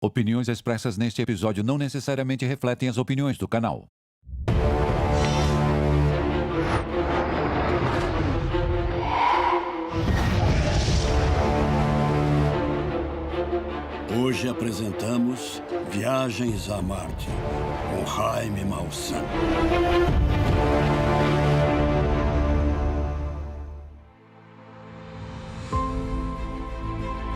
Opiniões expressas neste episódio não necessariamente refletem as opiniões do canal. Hoje apresentamos Viagens a Marte, com Jaime Maussan.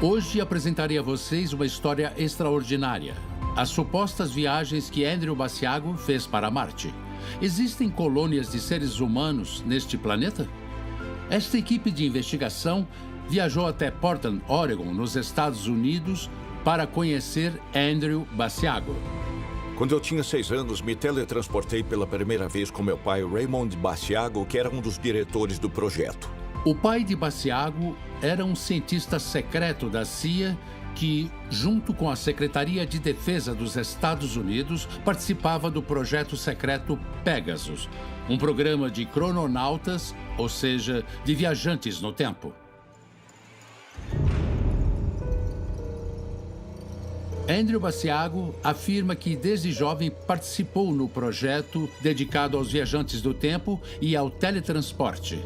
Hoje apresentarei a vocês uma história extraordinária. As supostas viagens que Andrew Basiago fez para Marte. Existem colônias de seres humanos neste planeta? Esta equipe de investigação viajou até Portland, Oregon, nos Estados Unidos, para conhecer Andrew Basiago. Quando eu tinha 6 anos, me teletransportei pela primeira vez com meu pai, Raymond Basiago, que era um dos diretores do projeto. O pai de Basiago era um cientista secreto da CIA que, junto com a Secretaria de Defesa dos Estados Unidos, participava do projeto secreto Pegasus, um programa de crononautas, ou seja, de viajantes no tempo. Andrew Basiago afirma que desde jovem participou no projeto dedicado aos viajantes do tempo e ao teletransporte.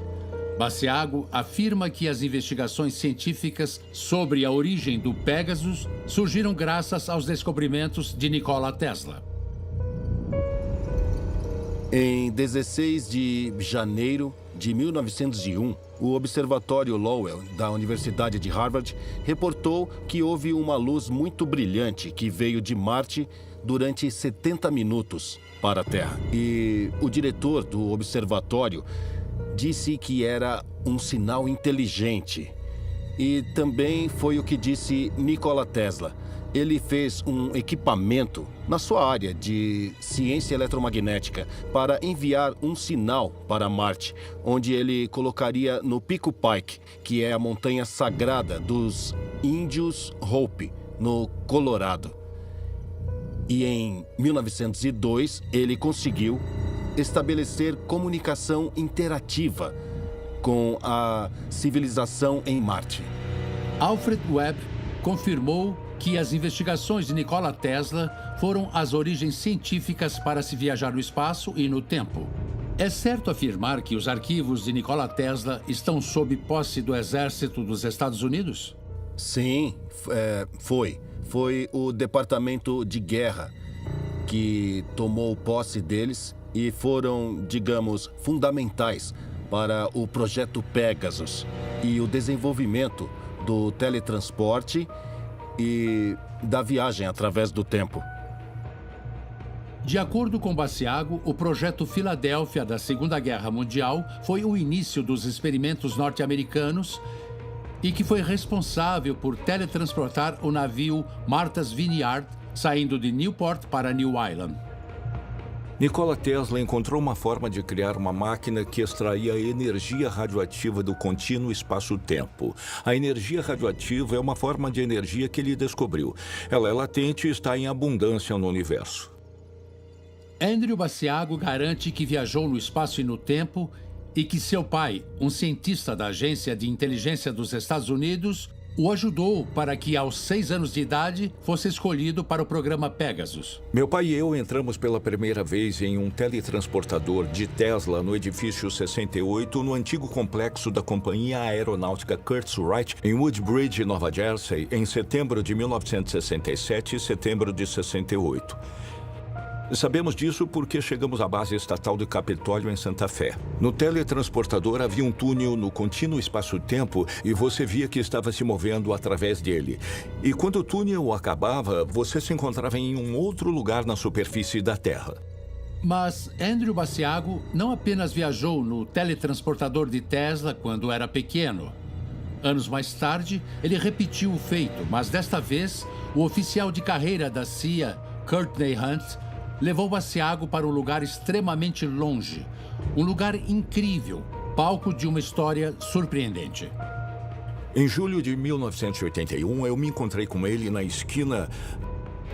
Basiago afirma que as investigações científicas sobre a origem do Pegasus surgiram graças aos descobrimentos de Nikola Tesla. Em 16 de janeiro de 1901, o Observatório Lowell, da Universidade de Harvard, reportou que houve uma luz muito brilhante que veio de Marte durante 70 minutos para a Terra. E o diretor do observatório disse que era um sinal inteligente. E também foi o que disse Nikola Tesla. Ele fez um equipamento na sua área de ciência eletromagnética para enviar um sinal para Marte, onde ele colocaria no Pico Pike, que é a montanha sagrada dos índios Hopi, no Colorado. E em 1902, ele conseguiu estabelecer comunicação interativa com a civilização em Marte. Alfred Webb confirmou que as investigações de Nikola Tesla foram as origens científicas para se viajar no espaço e no tempo. É certo afirmar que os arquivos de Nikola Tesla estão sob posse do Exército dos Estados Unidos? Sim, foi. Foi o Departamento de Guerra que tomou posse deles e foram, digamos, fundamentais para o projeto Pegasus e o desenvolvimento do teletransporte e da viagem através do tempo. De acordo com Basiago, o projeto Filadélfia da Segunda Guerra Mundial foi o início dos experimentos norte-americanos e que foi responsável por teletransportar o navio Martha's Vineyard, saindo de Newport para New Island. Nikola Tesla encontrou uma forma de criar uma máquina que extraía a energia radioativa do contínuo espaço-tempo. A energia radioativa é uma forma de energia que ele descobriu. Ela é latente e está em abundância no universo. Andrew Basiago garante que viajou no espaço e no tempo e que seu pai, um cientista da Agência de Inteligência dos Estados Unidos, o ajudou para que, aos 6 anos de idade, fosse escolhido para o programa Pegasus. Meu pai e eu entramos pela primeira vez em um teletransportador de Tesla no edifício 68, no antigo complexo da Companhia Aeronáutica Curtiss-Wright, em Woodbridge, Nova Jersey, em setembro de 1967 e setembro de 68. Sabemos disso porque chegamos à base estatal do Capitólio em Santa Fé. No teletransportador havia um túnel no contínuo espaço-tempo e você via que estava se movendo através dele. E quando o túnel acabava, você se encontrava em um outro lugar na superfície da Terra. Mas Andrew Basiago não apenas viajou no teletransportador de Tesla quando era pequeno. Anos mais tarde, ele repetiu o feito, mas desta vez, o oficial de carreira da CIA, Courtney Hunt, levou Basiago para um lugar extremamente longe. Um lugar incrível, palco de uma história surpreendente. Em julho de 1981, eu me encontrei com ele na esquina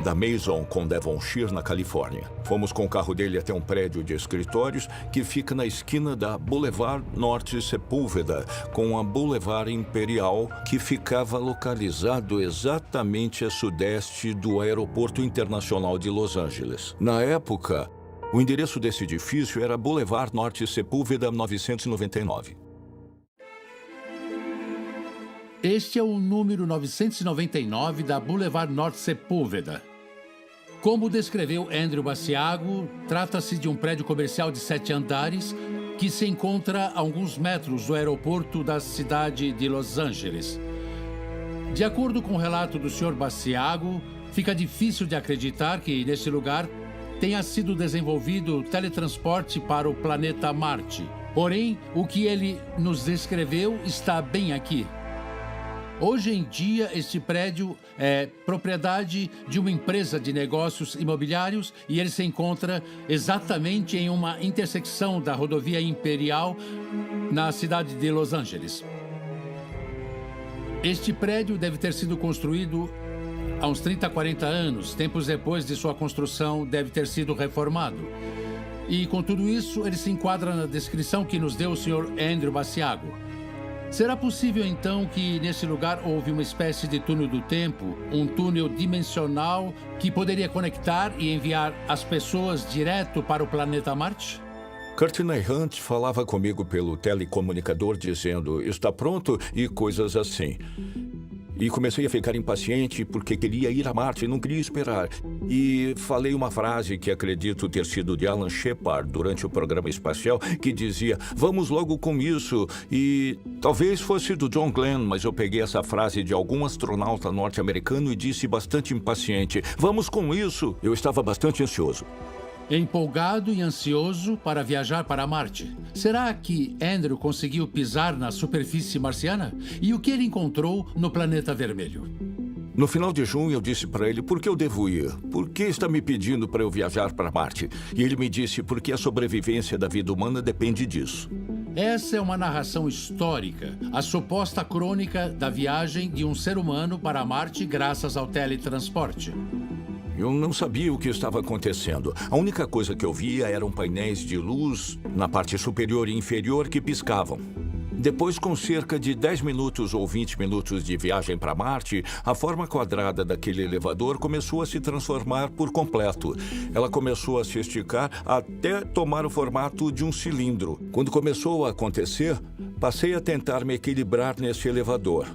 da Mason com Devonshire, na Califórnia. Fomos com o carro dele até um prédio de escritórios que fica na esquina da Boulevard Norte Sepúlveda com a Boulevard Imperial, que ficava localizado exatamente a sudeste do Aeroporto Internacional de Los Angeles. Na época, o endereço desse edifício era Boulevard Norte Sepúlveda 999. Este é o número 999 da Boulevard Norte Sepúlveda. Como descreveu Andrew Basiago, trata-se de um prédio comercial de 7 andares que se encontra a alguns metros do aeroporto da cidade de Los Angeles. De acordo com o relato do Sr. Basiago, fica difícil de acreditar que, neste lugar, tenha sido desenvolvido teletransporte para o planeta Marte. Porém, o que ele nos descreveu está bem aqui. Hoje em dia, este prédio é propriedade de uma empresa de negócios imobiliários e ele se encontra exatamente em uma intersecção da rodovia Imperial na cidade de Los Angeles. Este prédio deve ter sido construído há uns 30 a 40 anos. Tempos depois de sua construção, deve ter sido reformado. E, com tudo isso, ele se enquadra na descrição que nos deu o Sr. Andrew Basiago. Será possível, então, que nesse lugar houve uma espécie de túnel do tempo, um túnel dimensional que poderia conectar e enviar as pessoas direto para o planeta Marte? Courtney Hunt falava comigo pelo telecomunicador dizendo, está pronto e coisas assim. E comecei a ficar impaciente porque queria ir a Marte e não queria esperar. E falei uma frase que acredito ter sido de Alan Shepard durante o programa espacial, que dizia, vamos logo com isso. E talvez fosse do John Glenn, mas eu peguei essa frase de algum astronauta norte-americano e disse bastante impaciente, vamos com isso. Eu estava bastante ansioso. Empolgado e ansioso para viajar para Marte. Será que Andrew conseguiu pisar na superfície marciana? E o que ele encontrou no planeta vermelho? No final de junho, eu disse para ele, por que eu devo ir? Por que está me pedindo para eu viajar para Marte? E ele me disse, porque a sobrevivência da vida humana depende disso. Essa é uma narração histórica, a suposta crônica da viagem de um ser humano para Marte graças ao teletransporte. Eu não sabia o que estava acontecendo. A única coisa que eu via eram painéis de luz na parte superior e inferior que piscavam. Depois, com cerca de 10 minutos ou 20 minutos de viagem para Marte, a forma quadrada daquele elevador começou a se transformar por completo. Ela começou a se esticar até tomar o formato de um cilindro. Quando começou a acontecer, passei a tentar me equilibrar nesse elevador.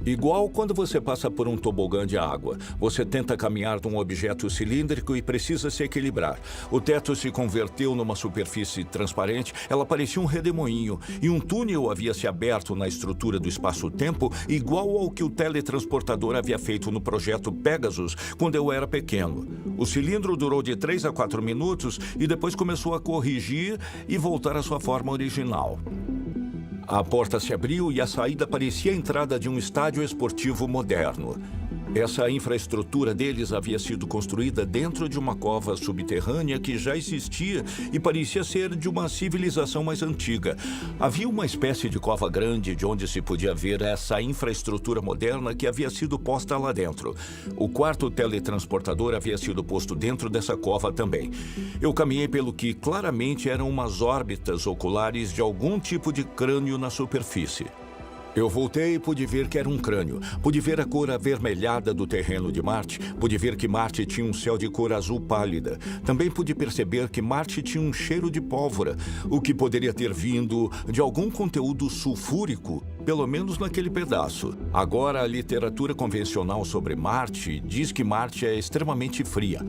Igual quando você passa por um tobogã de água. Você tenta caminhar num objeto cilíndrico e precisa se equilibrar. O teto se converteu numa superfície transparente, ela parecia um redemoinho, e um túnel havia se aberto na estrutura do espaço-tempo, igual ao que o teletransportador havia feito no projeto Pegasus quando eu era pequeno. O cilindro durou de 3 a 4 minutos e depois começou a corrigir e voltar à sua forma original. A porta se abriu e a saída parecia a entrada de um estádio esportivo moderno. Essa infraestrutura deles havia sido construída dentro de uma cova subterrânea que já existia e parecia ser de uma civilização mais antiga. Havia uma espécie de cova grande de onde se podia ver essa infraestrutura moderna que havia sido posta lá dentro. O quarto teletransportador havia sido posto dentro dessa cova também. Eu caminhei pelo que claramente eram umas órbitas oculares de algum tipo de crânio na superfície. Eu voltei e pude ver que era um crânio. Pude ver a cor avermelhada do terreno de Marte. Pude ver que Marte tinha um céu de cor azul pálida. Também pude perceber que Marte tinha um cheiro de pólvora, o que poderia ter vindo de algum conteúdo sulfúrico, pelo menos naquele pedaço. Agora, a literatura convencional sobre Marte diz que Marte é extremamente fria.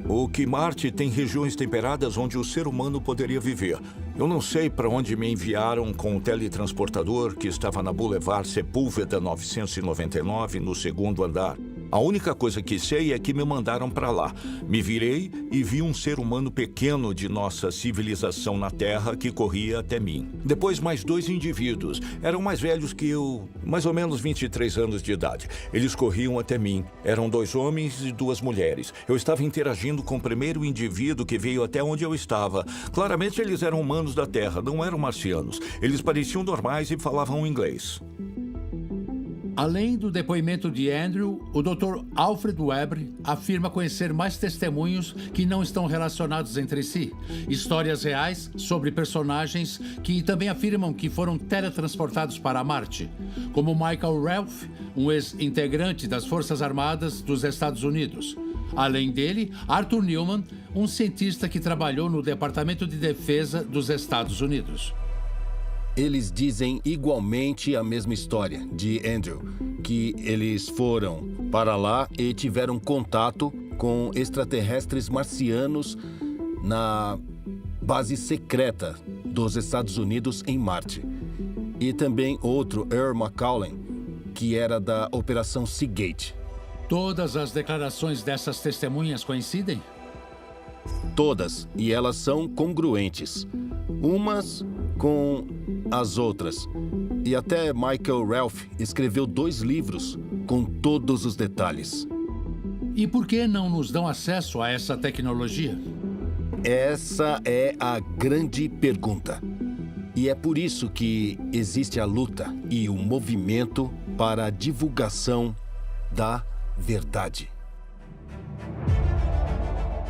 O que Marte tem regiões temperadas onde o ser humano poderia viver. Eu não sei para onde me enviaram com o teletransportador que estava na Boulevard Sepúlveda 999, no segundo andar. A única coisa que sei é que me mandaram para lá. Me virei e vi um ser humano pequeno de nossa civilização na Terra que corria até mim. Depois, mais 2 indivíduos. Eram mais velhos que eu, mais ou menos 23 anos de idade. Eles corriam até mim. Eram 2 homens e 2 mulheres. Eu estava interagindo com o primeiro indivíduo que veio até onde eu estava. Claramente, eles eram humanos da Terra, não eram marcianos. Eles pareciam normais e falavam inglês. Além do depoimento de Andrew, o Dr. Alfred Weber afirma conhecer mais testemunhos que não estão relacionados entre si. Histórias reais sobre personagens que também afirmam que foram teletransportados para Marte, como Michael Ralph, um ex-integrante das Forças Armadas dos Estados Unidos. Além dele, Arthur Newman, um cientista que trabalhou no Departamento de Defesa dos Estados Unidos. Eles dizem igualmente a mesma história de Andrew, que eles foram para lá e tiveram contato com extraterrestres marcianos na base secreta dos Estados Unidos em Marte. E também outro, Earl McCauley, que era da Operação Seagate. Todas as declarações dessas testemunhas coincidem? Todas, e elas são congruentes. Umas com as outras. E até Michael Ralph escreveu 2 livros com todos os detalhes. E por que não nos dão acesso a essa tecnologia? Essa é a grande pergunta. E é por isso que existe a luta e o movimento para a divulgação da verdade.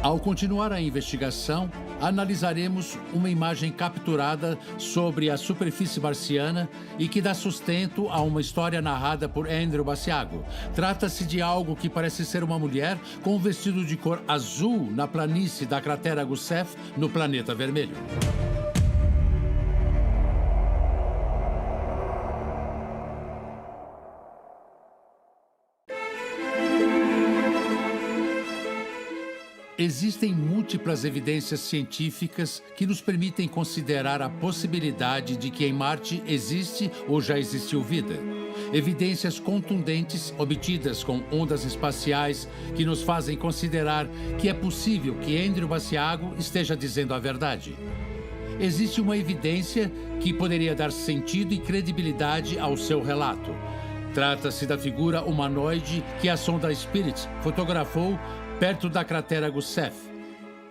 Ao continuar a investigação, analisaremos uma imagem capturada sobre a superfície marciana e que dá sustento a uma história narrada por Andrew Basiago. Trata-se de algo que parece ser uma mulher com um vestido de cor azul na planície da cratera Gusev, no planeta vermelho. Existem múltiplas evidências científicas que nos permitem considerar a possibilidade de que em Marte existe ou já existiu vida. Evidências contundentes obtidas com ondas espaciais que nos fazem considerar que é possível que Andrew Basiago esteja dizendo a verdade. Existe uma evidência que poderia dar sentido e credibilidade ao seu relato. Trata-se da figura humanoide que a sonda Spirit fotografou perto da cratera Gusev.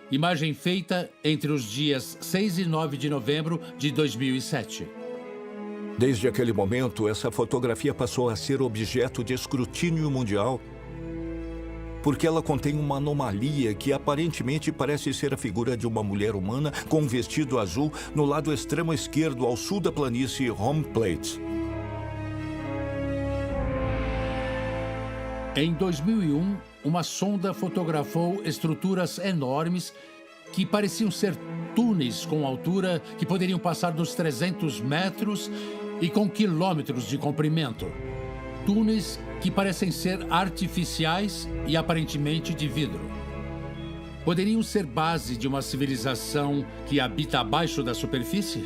Imagem feita entre os dias 6 e 9 de novembro de 2007. Desde aquele momento, essa fotografia passou a ser objeto de escrutínio mundial porque ela contém uma anomalia que aparentemente parece ser a figura de uma mulher humana com um vestido azul no lado extremo esquerdo ao sul da planície Home Plate. Em 2001, uma sonda fotografou estruturas enormes que pareciam ser túneis com altura que poderiam passar dos 300 metros e com quilômetros de comprimento. Túneis que parecem ser artificiais e aparentemente de vidro. Poderiam ser base de uma civilização que habita abaixo da superfície?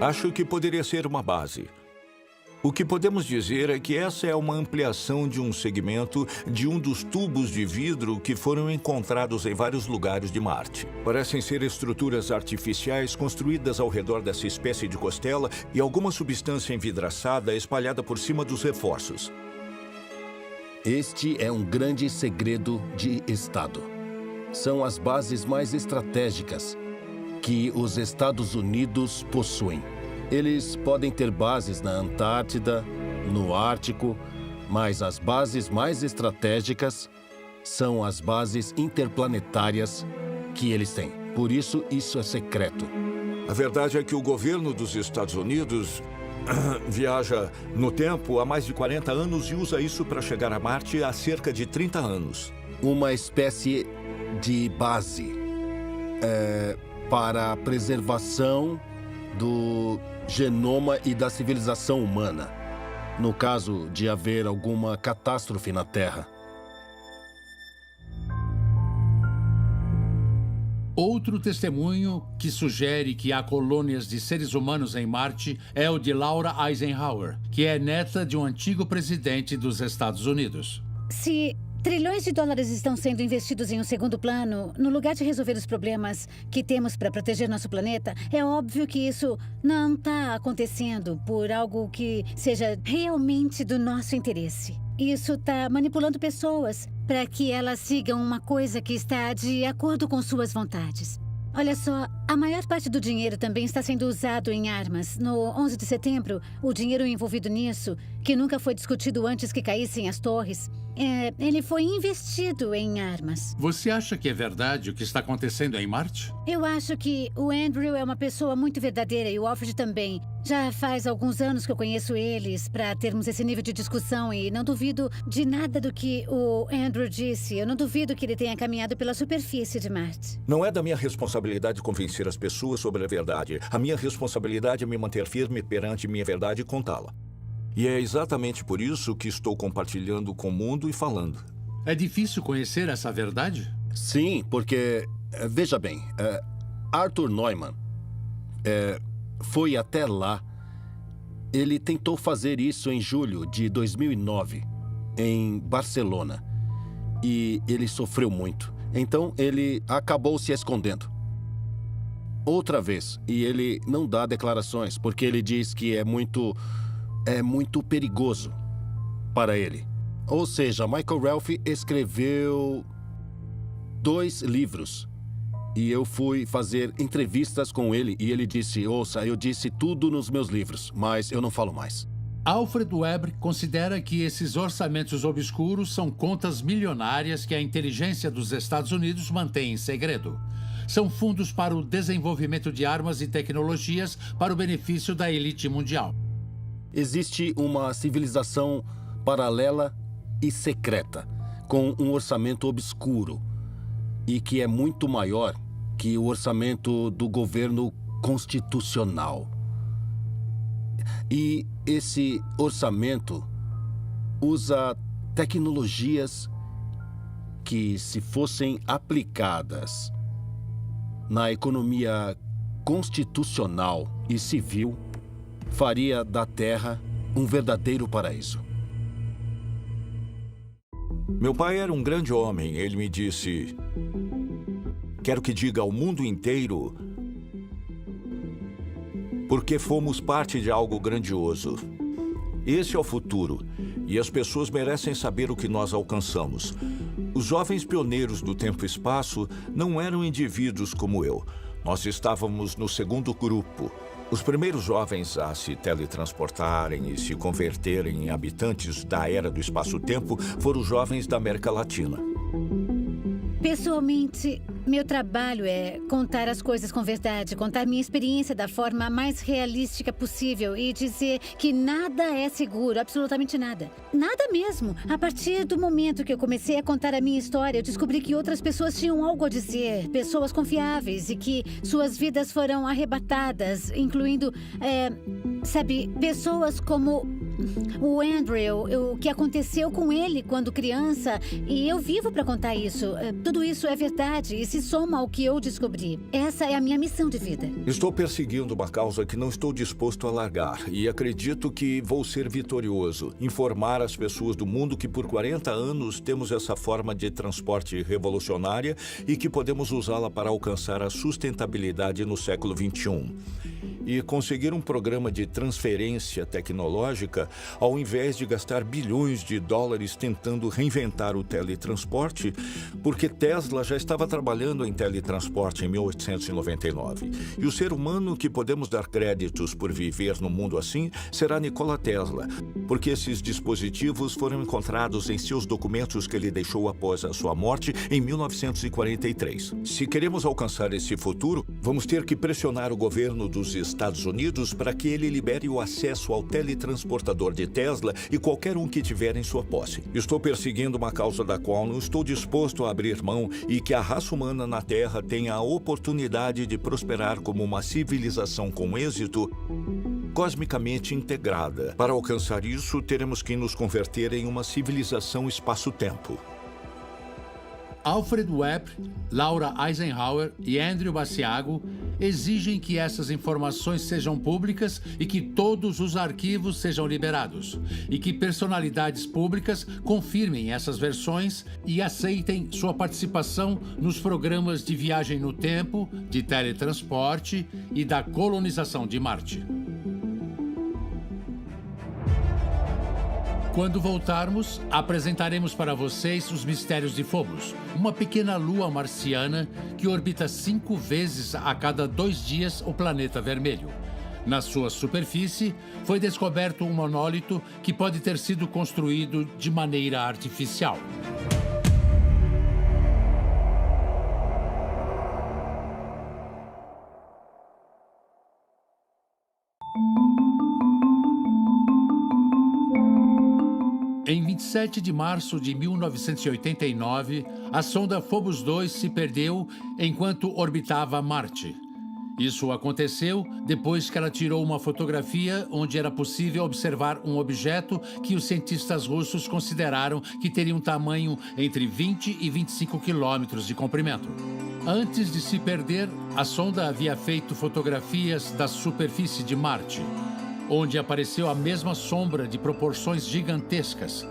Acho que poderia ser uma base. O que podemos dizer é que essa é uma ampliação de um segmento de um dos tubos de vidro que foram encontrados em vários lugares de Marte. Parecem ser estruturas artificiais construídas ao redor dessa espécie de costela e alguma substância envidraçada espalhada por cima dos reforços. Este é um grande segredo de Estado. São as bases mais estratégicas que os Estados Unidos possuem. Eles podem ter bases na Antártida, no Ártico, mas as bases mais estratégicas são as bases interplanetárias que eles têm. Por isso, isso é secreto. A verdade é que o governo dos Estados Unidos viaja no tempo há mais de 40 anos e usa isso para chegar a Marte há cerca de 30 anos. Uma espécie de base para a preservação do genoma e da civilização humana, no caso de haver alguma catástrofe na Terra. Outro testemunho que sugere que há colônias de seres humanos em Marte é o de Laura Eisenhower, que é neta de um antigo presidente dos Estados Unidos. Se trilhões de dólares estão sendo investidos em um segundo plano, no lugar de resolver os problemas que temos para proteger nosso planeta, é óbvio que isso não está acontecendo por algo que seja realmente do nosso interesse. Isso está manipulando pessoas para que elas sigam uma coisa que está de acordo com suas vontades. Olha só, a maior parte do dinheiro também está sendo usado em armas. No 11 de setembro, o dinheiro envolvido nisso, que nunca foi discutido antes que caíssem as torres, ele foi investido em armas. Você acha que é verdade o que está acontecendo em Marte? Eu acho que o Andrew é uma pessoa muito verdadeira e o Alfred também. Já faz alguns anos que eu conheço eles para termos esse nível de discussão e não duvido de nada do que o Andrew disse. Eu não duvido que ele tenha caminhado pela superfície de Marte. Não é da minha responsabilidade convencer as pessoas sobre a verdade. A minha responsabilidade é me manter firme perante minha verdade e contá-la. E é exatamente por isso que estou compartilhando com o mundo e falando. É difícil conhecer essa verdade? Sim, porque, veja bem, Arthur Neumann foi até lá. Ele tentou fazer isso em julho de 2009, em Barcelona. E ele sofreu muito. Então, ele acabou se escondendo. Outra vez. E ele não dá declarações, porque ele diz que é muito perigoso para ele. Ou seja, Michael Ralph escreveu 2 livros. E eu fui fazer entrevistas com ele e ele disse, ouça, eu disse tudo nos meus livros, mas eu não falo mais. Alfred Webre considera que esses orçamentos obscuros são contas milionárias que a inteligência dos Estados Unidos mantém em segredo. São fundos para o desenvolvimento de armas e tecnologias para o benefício da elite mundial. Existe uma civilização paralela e secreta, com um orçamento obscuro e que é muito maior que o orçamento do governo constitucional. E esse orçamento usa tecnologias que, se fossem aplicadas na economia constitucional e civil, faria da Terra um verdadeiro paraíso. Meu pai era um grande homem. Ele me disse: quero que diga ao mundo inteiro porque fomos parte de algo grandioso. Esse é o futuro, e as pessoas merecem saber o que nós alcançamos. Os jovens pioneiros do tempo e espaço não eram indivíduos como eu. Nós estávamos no segundo grupo. Os primeiros jovens a se teletransportarem e se converterem em habitantes da era do espaço-tempo foram os jovens da América Latina. Pessoalmente, meu trabalho é contar as coisas com verdade, contar minha experiência da forma mais realística possível e dizer que nada é seguro, absolutamente nada. Nada mesmo. A partir do momento que eu comecei a contar a minha história, eu descobri que outras pessoas tinham algo a dizer, pessoas confiáveis e que suas vidas foram arrebatadas, incluindo, pessoas como o Andrew, o que aconteceu com ele quando criança, e eu vivo para contar isso. Tudo isso é verdade e se soma ao que eu descobri. Essa é a minha missão de vida. Estou perseguindo uma causa que não estou disposto a largar e acredito que vou ser vitorioso. Informar as pessoas do mundo que por 40 anos temos essa forma de transporte revolucionária e que podemos usá-la para alcançar a sustentabilidade no século XXI. E conseguir um programa de transferência tecnológica ao invés de gastar bilhões de dólares tentando reinventar o teletransporte, porque Tesla já estava trabalhando em teletransporte em 1899. E o ser humano que podemos dar créditos por viver num mundo assim será Nikola Tesla, porque esses dispositivos foram encontrados em seus documentos que ele deixou após a sua morte em 1943. Se queremos alcançar esse futuro, vamos ter que pressionar o governo dos Estados Unidos para que ele libere o acesso ao teletransportador de Tesla e qualquer um que tiver em sua posse. Estou perseguindo uma causa da qual não estou disposto a abrir mão e que a raça humana na Terra tenha a oportunidade de prosperar como uma civilização com êxito cosmicamente integrada. Para alcançar isso, teremos que nos converter em uma civilização espaço-tempo. Alfred Webre, Laura Eisenhower e Andrew Basiago exigem que essas informações sejam públicas e que todos os arquivos sejam liberados, e que personalidades públicas confirmem essas versões e aceitem sua participação nos programas de viagem no tempo, de teletransporte e da colonização de Marte. Quando voltarmos, apresentaremos para vocês os mistérios de Phobos, uma pequena lua marciana que orbita 5 vezes a cada 2 dias o planeta vermelho. Na sua superfície, foi descoberto um monólito que pode ter sido construído de maneira artificial. Em 27 de março de 1989, a sonda Phobos 2 se perdeu enquanto orbitava Marte. Isso aconteceu depois que ela tirou uma fotografia onde era possível observar um objeto que os cientistas russos consideraram que teria um tamanho entre 20 e 25 quilômetros de comprimento. Antes de se perder, a sonda havia feito fotografias da superfície de Marte, onde apareceu a mesma sombra de proporções gigantescas.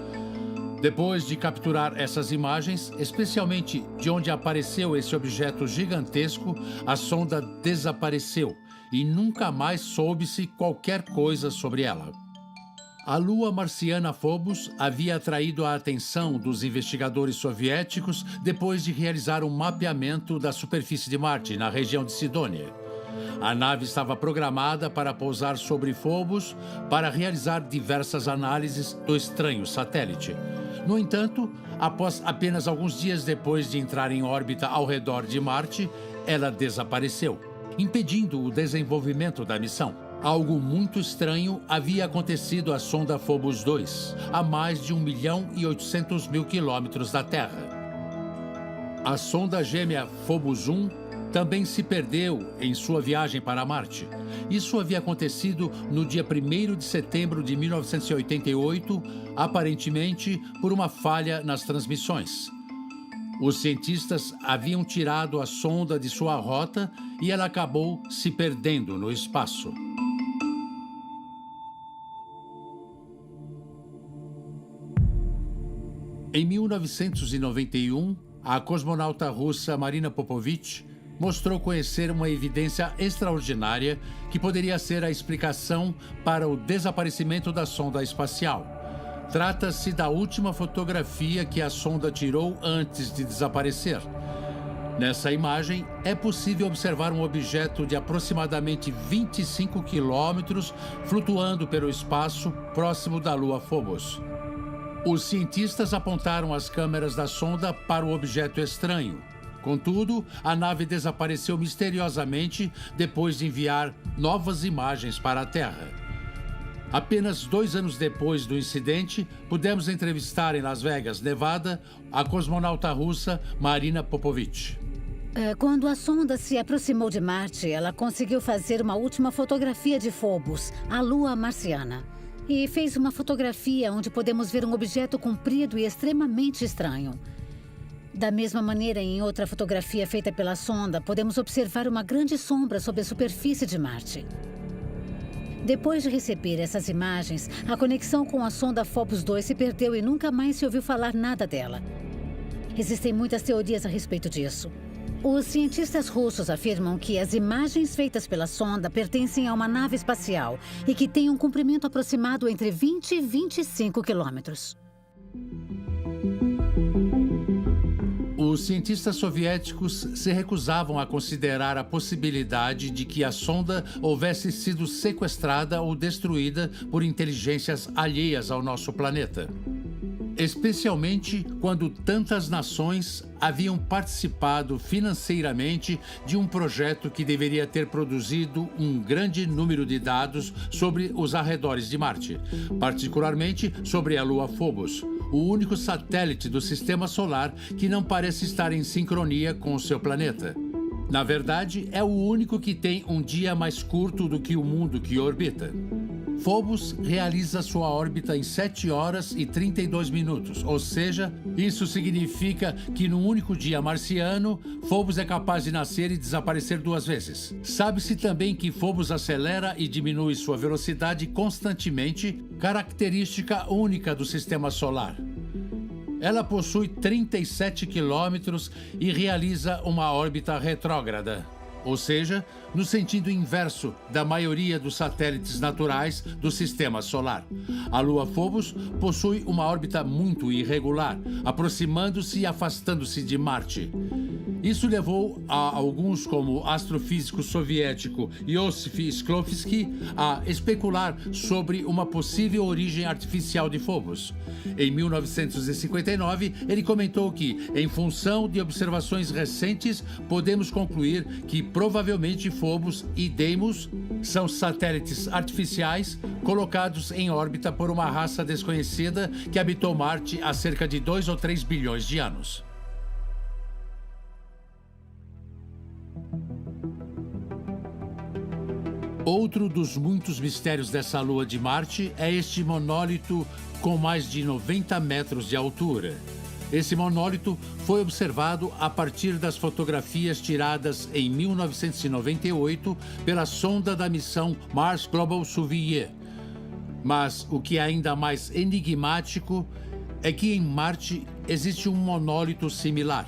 Depois de capturar essas imagens, especialmente de onde apareceu esse objeto gigantesco, a sonda desapareceu e nunca mais soube-se qualquer coisa sobre ela. A lua marciana Phobos havia atraído a atenção dos investigadores soviéticos depois de realizar um mapeamento da superfície de Marte, na região de Sidônia. A nave estava programada para pousar sobre Phobos para realizar diversas análises do estranho satélite. No entanto, após apenas alguns dias depois de entrar em órbita ao redor de Marte, ela desapareceu, impedindo o desenvolvimento da missão. Algo muito estranho havia acontecido à sonda Phobos 2, a mais de 1.800.000 quilômetros da Terra. A sonda gêmea Phobos 1 também se perdeu em sua viagem para Marte. Isso havia acontecido no dia 1º de setembro de 1988, aparentemente por uma falha nas transmissões. Os cientistas haviam tirado a sonda de sua rota e ela acabou se perdendo no espaço. Em 1991, a cosmonauta russa Marina Popovich mostrou conhecer uma evidência extraordinária que poderia ser a explicação para o desaparecimento da sonda espacial. Trata-se da última fotografia que a sonda tirou antes de desaparecer. Nessa imagem, é possível observar um objeto de aproximadamente 25 quilômetros flutuando pelo espaço próximo da lua Phobos. Os cientistas apontaram as câmeras da sonda para o objeto estranho. Contudo, a nave desapareceu misteriosamente depois de enviar novas imagens para a Terra. Apenas 2 anos depois do incidente, pudemos entrevistar em Las Vegas, Nevada, a cosmonauta russa Marina Popovich. Quando a sonda se aproximou de Marte, ela conseguiu fazer uma última fotografia de Phobos, a lua marciana. E fez uma fotografia onde podemos ver um objeto comprido e extremamente estranho. Da mesma maneira, em outra fotografia feita pela sonda, podemos observar uma grande sombra sobre a superfície de Marte. Depois de receber essas imagens, a conexão com a sonda Phobos 2 se perdeu e nunca mais se ouviu falar nada dela. Existem muitas teorias a respeito disso. Os cientistas russos afirmam que as imagens feitas pela sonda pertencem a uma nave espacial e que tem um comprimento aproximado entre 20 e 25 quilômetros. Os cientistas soviéticos se recusavam a considerar a possibilidade de que a sonda houvesse sido sequestrada ou destruída por inteligências alheias ao nosso planeta. Especialmente quando tantas nações haviam participado financeiramente de um projeto que deveria ter produzido um grande número de dados sobre os arredores de Marte, particularmente sobre a lua Phobos, o único satélite do sistema solar que não parece estar em sincronia com o seu planeta. Na verdade, é o único que tem um dia mais curto do que o mundo que orbita. Phobos realiza sua órbita em 7 horas e 32 minutos, ou seja, isso significa que num único dia marciano, Phobos é capaz de nascer e desaparecer 2 vezes. Sabe-se também que Phobos acelera e diminui sua velocidade constantemente, característica única do sistema solar. Ela possui 37 quilômetros e realiza uma órbita retrógrada. ou seja, no sentido inverso da maioria dos satélites naturais do Sistema Solar. A Lua Phobos possui uma órbita muito irregular, aproximando-se e afastando-se de Marte. Isso levou a alguns, como o astrofísico soviético Iosif Shklovsky, a especular sobre uma possível origem artificial de Phobos. Em 1959, ele comentou que, em função de observações recentes, podemos concluir que provavelmente Phobos e Deimos são satélites artificiais colocados em órbita por uma raça desconhecida que habitou Marte há cerca de 2 ou 3 bilhões de anos. Outro dos muitos mistérios dessa lua de Marte é este monólito com mais de 90 metros de altura. Esse monólito foi observado a partir das fotografias tiradas em 1998 pela sonda da missão Mars Global Surveyor. Mas o que é ainda mais enigmático é que em Marte existe um monólito similar.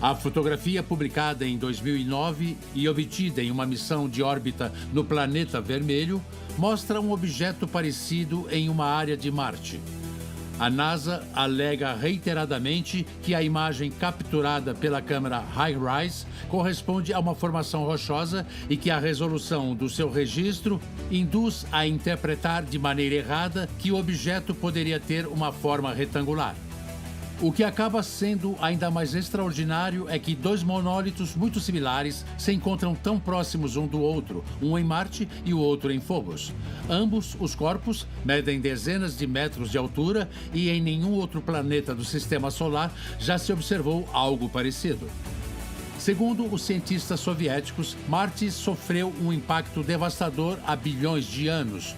A fotografia publicada em 2009 e obtida em uma missão de órbita no planeta vermelho mostra um objeto parecido em uma área de Marte. A NASA alega reiteradamente que a imagem capturada pela câmera HiRISE corresponde a uma formação rochosa e que a resolução do seu registro induz a interpretar de maneira errada que o objeto poderia ter uma forma retangular. O que acaba sendo ainda mais extraordinário é que dois monólitos muito similares se encontram tão próximos um do outro, um em Marte e o outro em Phobos. Ambos os corpos medem dezenas de metros de altura e em nenhum outro planeta do Sistema Solar já se observou algo parecido. Segundo os cientistas soviéticos, Marte sofreu um impacto devastador há bilhões de anos,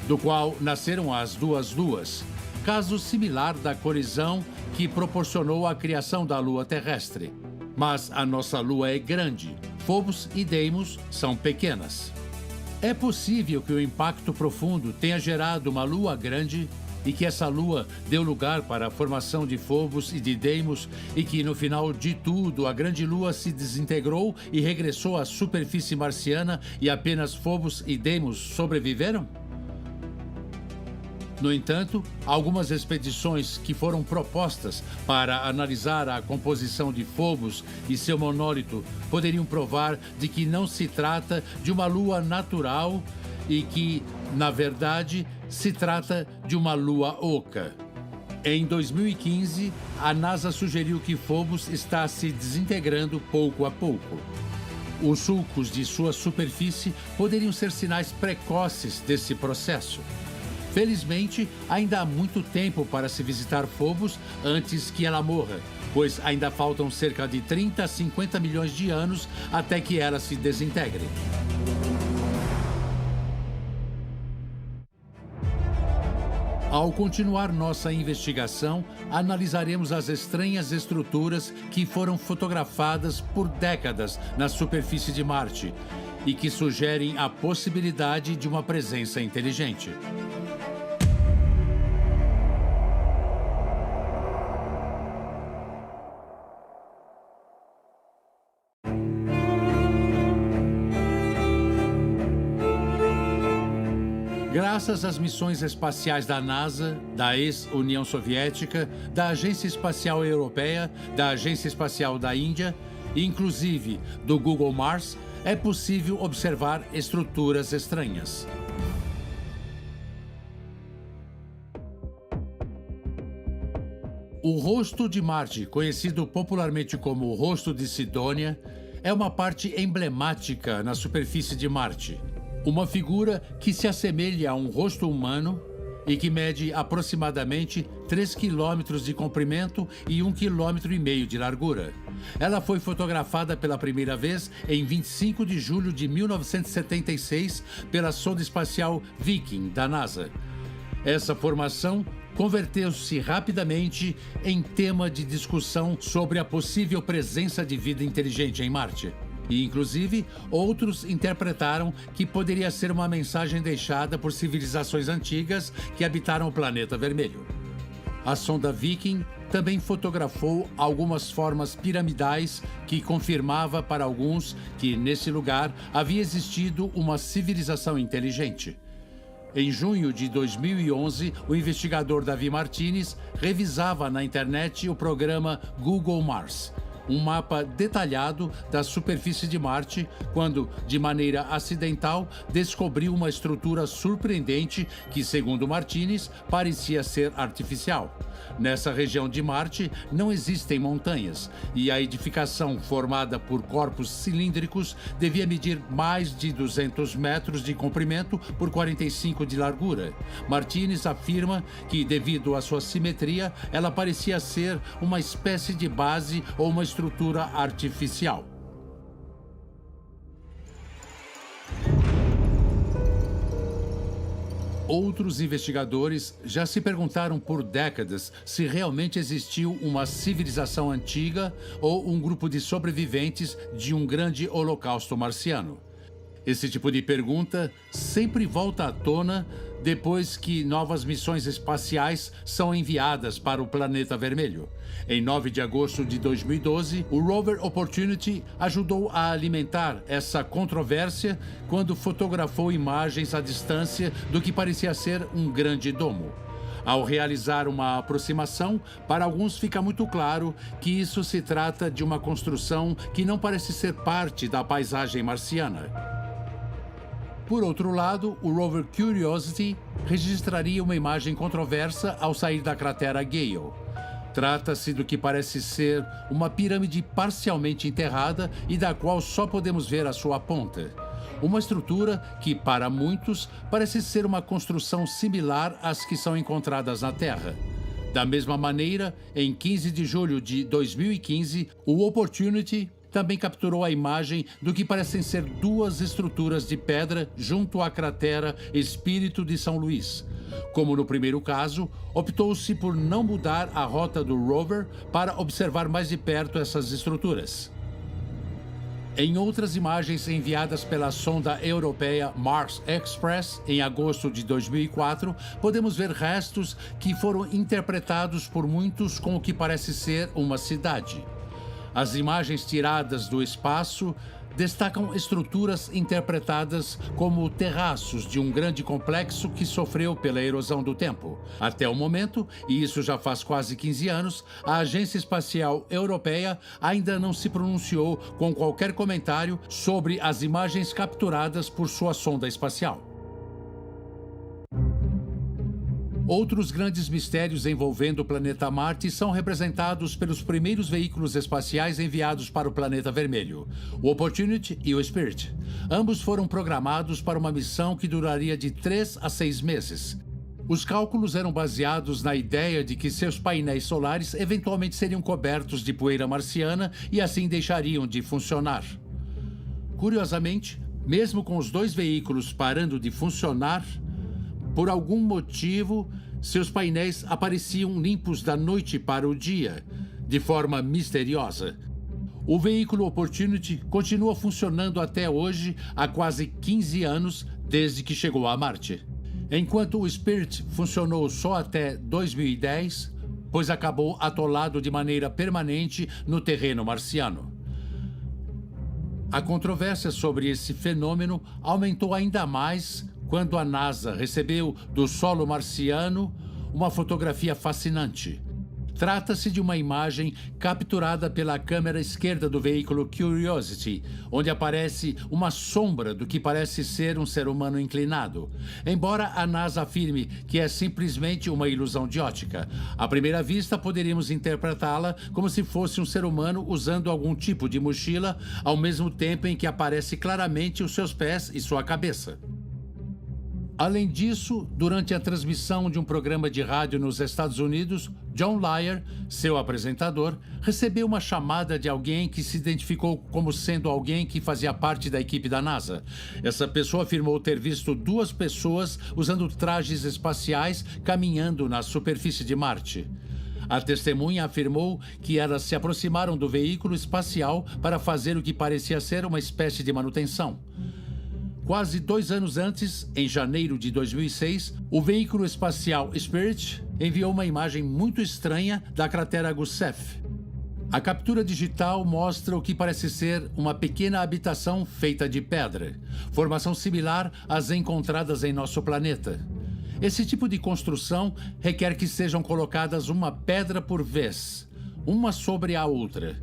do qual nasceram as duas luas. Caso similar da colisão que proporcionou a criação da Lua terrestre. Mas a nossa Lua é grande. Phobos e Deimos são pequenas. É possível que o impacto profundo tenha gerado uma Lua grande e que essa Lua deu lugar para a formação de Phobos e de Deimos e que, no final de tudo, a grande Lua se desintegrou e regressou à superfície marciana e apenas Phobos e Deimos sobreviveram? No entanto, algumas expedições que foram propostas para analisar a composição de Phobos e seu monólito poderiam provar de que não se trata de uma lua natural e que, na verdade, se trata de uma lua oca. Em 2015, a NASA sugeriu que Phobos está se desintegrando pouco a pouco. Os sulcos de sua superfície poderiam ser sinais precoces desse processo. Felizmente, ainda há muito tempo para se visitar Phobos antes que ela morra, pois ainda faltam cerca de 30 a 50 milhões de anos até que ela se desintegre. Ao continuar nossa investigação, analisaremos as estranhas estruturas que foram fotografadas por décadas na superfície de Marte e que sugerem a possibilidade de uma presença inteligente. Graças às missões espaciais da NASA, da ex-União Soviética, da Agência Espacial Europeia, da Agência Espacial da Índia e, inclusive, do Google Mars, é possível observar estruturas estranhas. O rosto de Marte, conhecido popularmente como o rosto de Sidônia, é uma parte emblemática na superfície de Marte. Uma figura que se assemelha a um rosto humano e que mede aproximadamente 3 quilômetros de comprimento e 1,5 km de largura. Ela foi fotografada pela primeira vez em 25 de julho de 1976 pela sonda espacial Viking, da NASA. Essa formação converteu-se rapidamente em tema de discussão sobre a possível presença de vida inteligente em Marte. E, inclusive, outros interpretaram que poderia ser uma mensagem deixada por civilizações antigas que habitaram o planeta vermelho. A sonda Viking também fotografou algumas formas piramidais que confirmava para alguns que nesse lugar havia existido uma civilização inteligente. Em junho de 2011, o investigador Davi Martinez revisava na internet o programa Google Mars, um mapa detalhado da superfície de Marte, quando, de maneira acidental, descobriu uma estrutura surpreendente que, segundo Martinez, parecia ser artificial. Nessa região de Marte não existem montanhas e a edificação, formada por corpos cilíndricos, devia medir mais de 200 metros de comprimento por 45 de largura. Martinez afirma que, devido à sua simetria, ela parecia ser uma espécie de base ou uma estrutura artificial. Outros investigadores já se perguntaram por décadas se realmente existiu uma civilização antiga ou um grupo de sobreviventes de um grande holocausto marciano. Esse tipo de pergunta sempre volta à tona depois que novas missões espaciais são enviadas para o planeta vermelho. Em 9 de agosto de 2012, o rover Opportunity ajudou a alimentar essa controvérsia quando fotografou imagens à distância do que parecia ser um grande domo. Ao realizar uma aproximação, para alguns fica muito claro que isso se trata de uma construção que não parece ser parte da paisagem marciana. Por outro lado, o rover Curiosity registraria uma imagem controversa ao sair da cratera Gale. Trata-se do que parece ser uma pirâmide parcialmente enterrada e da qual só podemos ver a sua ponta. Uma estrutura que, para muitos, parece ser uma construção similar às que são encontradas na Terra. Da mesma maneira, em 15 de julho de 2015, o Opportunity também capturou a imagem do que parecem ser duas estruturas de pedra junto à cratera Espírito de São Luís. Como no primeiro caso, optou-se por não mudar a rota do rover para observar mais de perto essas estruturas. Em outras imagens enviadas pela sonda europeia Mars Express, em agosto de 2004, podemos ver restos que foram interpretados por muitos como o que parece ser uma cidade. As imagens tiradas do espaço destacam estruturas interpretadas como terraços de um grande complexo que sofreu pela erosão do tempo. Até o momento, e isso já faz quase 15 anos, a Agência Espacial Europeia ainda não se pronunciou com qualquer comentário sobre as imagens capturadas por sua sonda espacial. Outros grandes mistérios envolvendo o planeta Marte são representados pelos primeiros veículos espaciais enviados para o planeta vermelho, o Opportunity e o Spirit. Ambos foram programados para uma missão que duraria de 3 a 6 meses. Os cálculos eram baseados na ideia de que seus painéis solares eventualmente seriam cobertos de poeira marciana e assim deixariam de funcionar. Curiosamente, mesmo com os dois veículos parando de funcionar, por algum motivo, seus painéis apareciam limpos da noite para o dia, de forma misteriosa. O veículo Opportunity continua funcionando até hoje, há quase 15 anos, desde que chegou a Marte. Enquanto o Spirit funcionou só até 2010, pois acabou atolado de maneira permanente no terreno marciano. A controvérsia sobre esse fenômeno aumentou ainda mais quando a NASA recebeu do solo marciano uma fotografia fascinante. Trata-se de uma imagem capturada pela câmera esquerda do veículo Curiosity, onde aparece uma sombra do que parece ser um ser humano inclinado. Embora a NASA afirme que é simplesmente uma ilusão de ótica, à primeira vista poderíamos interpretá-la como se fosse um ser humano usando algum tipo de mochila, ao mesmo tempo em que aparece claramente os seus pés e sua cabeça. Além disso, durante a transmissão de um programa de rádio nos Estados Unidos, John Lyer, seu apresentador, recebeu uma chamada de alguém que se identificou como sendo alguém que fazia parte da equipe da NASA. Essa pessoa afirmou ter visto duas pessoas usando trajes espaciais caminhando na superfície de Marte. A testemunha afirmou que elas se aproximaram do veículo espacial para fazer o que parecia ser uma espécie de manutenção. Quase 2 anos antes, em janeiro de 2006, o veículo espacial Spirit enviou uma imagem muito estranha da cratera Gusev. A captura digital mostra o que parece ser uma pequena habitação feita de pedra, formação similar às encontradas em nosso planeta. Esse tipo de construção requer que sejam colocadas uma pedra por vez, uma sobre a outra.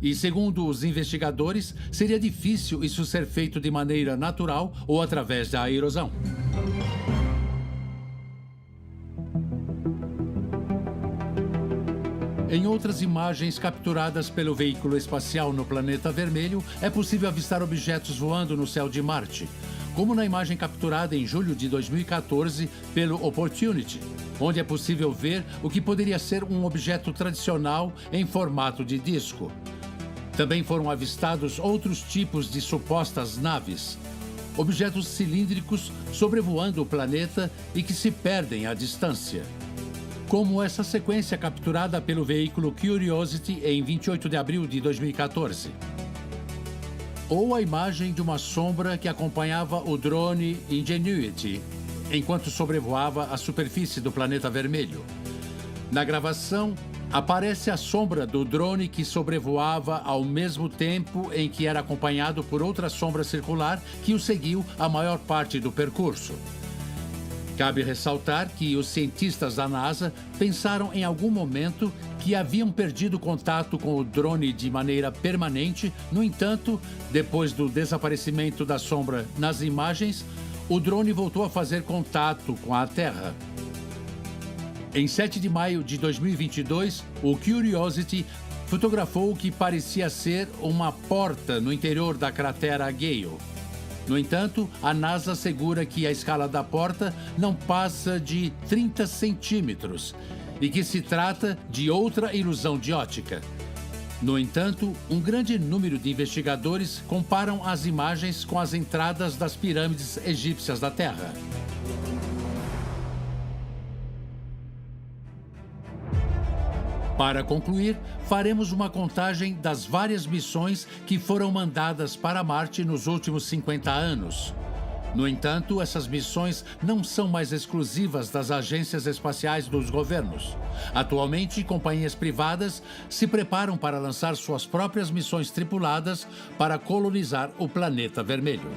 E, segundo os investigadores, seria difícil isso ser feito de maneira natural ou através da erosão. Em outras imagens capturadas pelo veículo espacial no planeta vermelho, é possível avistar objetos voando no céu de Marte, como na imagem capturada em julho de 2014 pelo Opportunity, onde é possível ver o que poderia ser um objeto tradicional em formato de disco. Também foram avistados outros tipos de supostas naves, objetos cilíndricos sobrevoando o planeta e que se perdem à distância, como essa sequência capturada pelo veículo Curiosity em 28 de abril de 2014. Ou a imagem de uma sombra que acompanhava o drone Ingenuity enquanto sobrevoava a superfície do planeta vermelho. Na gravação, aparece a sombra do drone que sobrevoava ao mesmo tempo em que era acompanhado por outra sombra circular que o seguiu a maior parte do percurso. Cabe ressaltar que os cientistas da NASA pensaram em algum momento que haviam perdido contato com o drone de maneira permanente. No entanto, depois do desaparecimento da sombra nas imagens, o drone voltou a fazer contato com a Terra. Em 7 de maio de 2022, o Curiosity fotografou o que parecia ser uma porta no interior da cratera Gale. No entanto, a NASA assegura que a escala da porta não passa de 30 centímetros e que se trata de outra ilusão de ótica. No entanto, um grande número de investigadores comparam as imagens com as entradas das pirâmides egípcias da Terra. Para concluir, faremos uma contagem das várias missões que foram mandadas para Marte nos últimos 50 anos. No entanto, essas missões não são mais exclusivas das agências espaciais dos governos. Atualmente, companhias privadas se preparam para lançar suas próprias missões tripuladas para colonizar o planeta vermelho.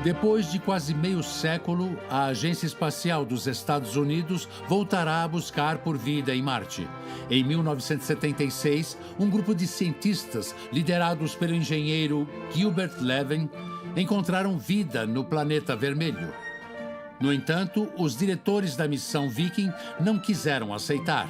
Depois de quase meio século, a Agência Espacial dos Estados Unidos voltará a buscar por vida em Marte. Em 1976, um grupo de cientistas, liderados pelo engenheiro Gilbert Levin, encontraram vida no planeta vermelho. No entanto, os diretores da missão Viking não quiseram aceitar.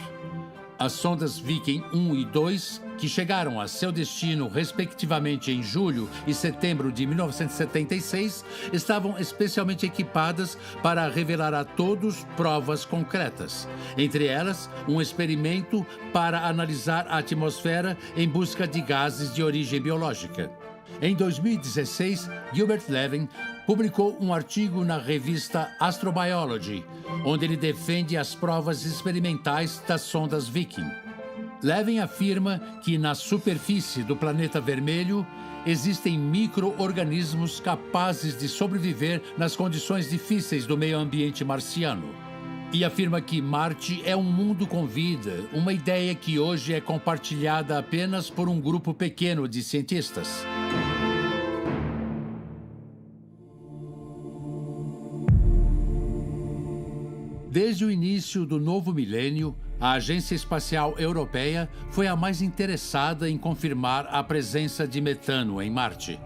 As sondas Viking 1 e 2, que chegaram a seu destino respectivamente em julho e setembro de 1976, estavam especialmente equipadas para revelar a todos provas concretas. Entre elas, um experimento para analisar a atmosfera em busca de gases de origem biológica. Em 2016, Gilbert Levin publicou um artigo na revista Astrobiology, onde ele defende as provas experimentais das sondas Viking. Levin afirma que na superfície do planeta vermelho existem micro-organismos capazes de sobreviver nas condições difíceis do meio ambiente marciano. E afirma que Marte é um mundo com vida, uma ideia que hoje é compartilhada apenas por um grupo pequeno de cientistas. Desde o início do novo milênio, a Agência Espacial Europeia foi a mais interessada em confirmar a presença de metano em Marte.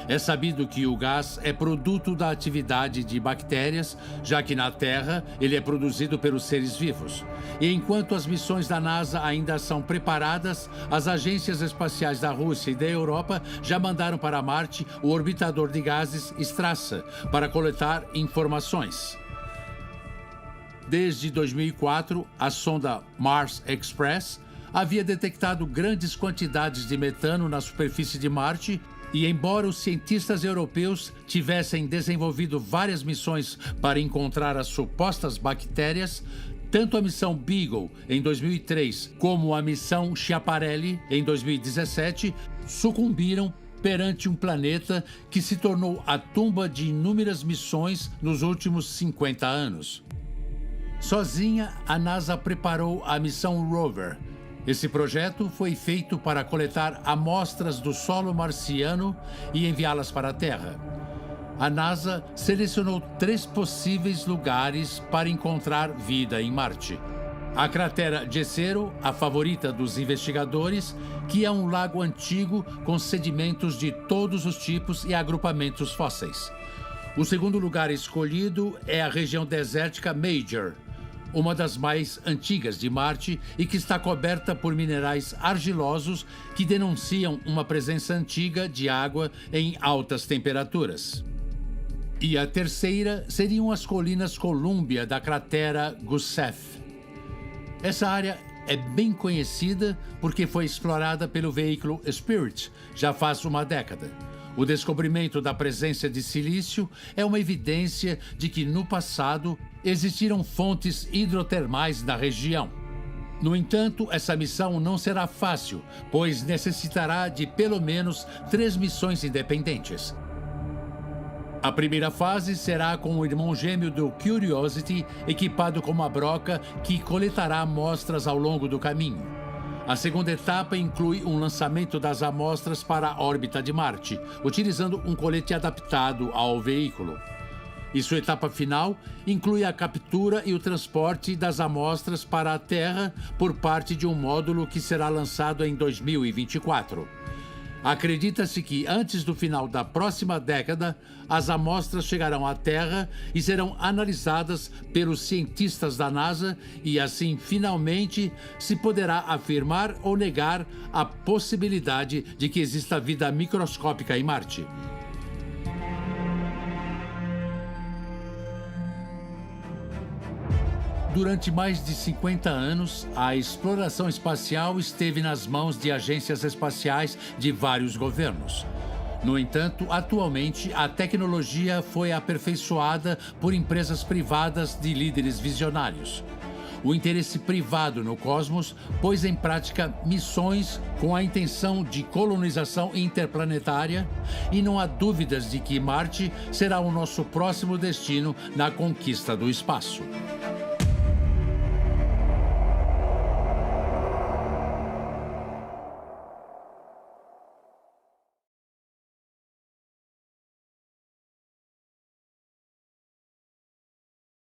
É sabido que o gás é produto da atividade de bactérias, já que na Terra ele é produzido pelos seres vivos. E enquanto as missões da NASA ainda são preparadas, as agências espaciais da Rússia e da Europa já mandaram para Marte o orbitador de gases Strasser para coletar informações. Desde 2004, a sonda Mars Express havia detectado grandes quantidades de metano na superfície de Marte e, embora os cientistas europeus tivessem desenvolvido várias missões para encontrar as supostas bactérias, Tanto a missão Beagle, em 2003, como a missão Schiaparelli, em 2017, sucumbiram perante um planeta que se tornou a tumba de inúmeras missões nos últimos 50 anos. Sozinha, a NASA preparou a missão Rover. Esse projeto foi feito para coletar amostras do solo marciano e enviá-las para a Terra. A NASA selecionou 3 possíveis lugares para encontrar vida em Marte. A cratera Jezero, a favorita dos investigadores, que é um lago antigo com sedimentos de todos os tipos e agrupamentos fósseis. O segundo lugar escolhido é a região desértica Major, uma das mais antigas de Marte e que está coberta por minerais argilosos que denunciam uma presença antiga de água em altas temperaturas. E a terceira seriam as colinas Columbia da cratera Gusev. Essa área é bem conhecida porque foi explorada pelo veículo Spirit já faz uma década. O descobrimento da presença de silício é uma evidência de que, no passado, existiram fontes hidrotermais na região. No entanto, essa missão não será fácil, pois necessitará de pelo menos 3 missões independentes. A primeira fase será com o irmão gêmeo do Curiosity, equipado com uma broca que coletará amostras ao longo do caminho. A segunda etapa inclui um lançamento das amostras para a órbita de Marte, utilizando um colete adaptado ao veículo. E sua etapa final inclui a captura e o transporte das amostras para a Terra por parte de um módulo que será lançado em 2024. Acredita-se que, antes do final da próxima década, as amostras chegarão à Terra e serão analisadas pelos cientistas da NASA e, assim, finalmente, se poderá afirmar ou negar a possibilidade de que exista vida microscópica em Marte. Durante mais de 50 anos, a exploração espacial esteve nas mãos de agências espaciais de vários governos. No entanto, atualmente, a tecnologia foi aperfeiçoada por empresas privadas de líderes visionários. O interesse privado no cosmos pôs em prática missões com a intenção de colonização interplanetária e não há dúvidas de que Marte será o nosso próximo destino na conquista do espaço.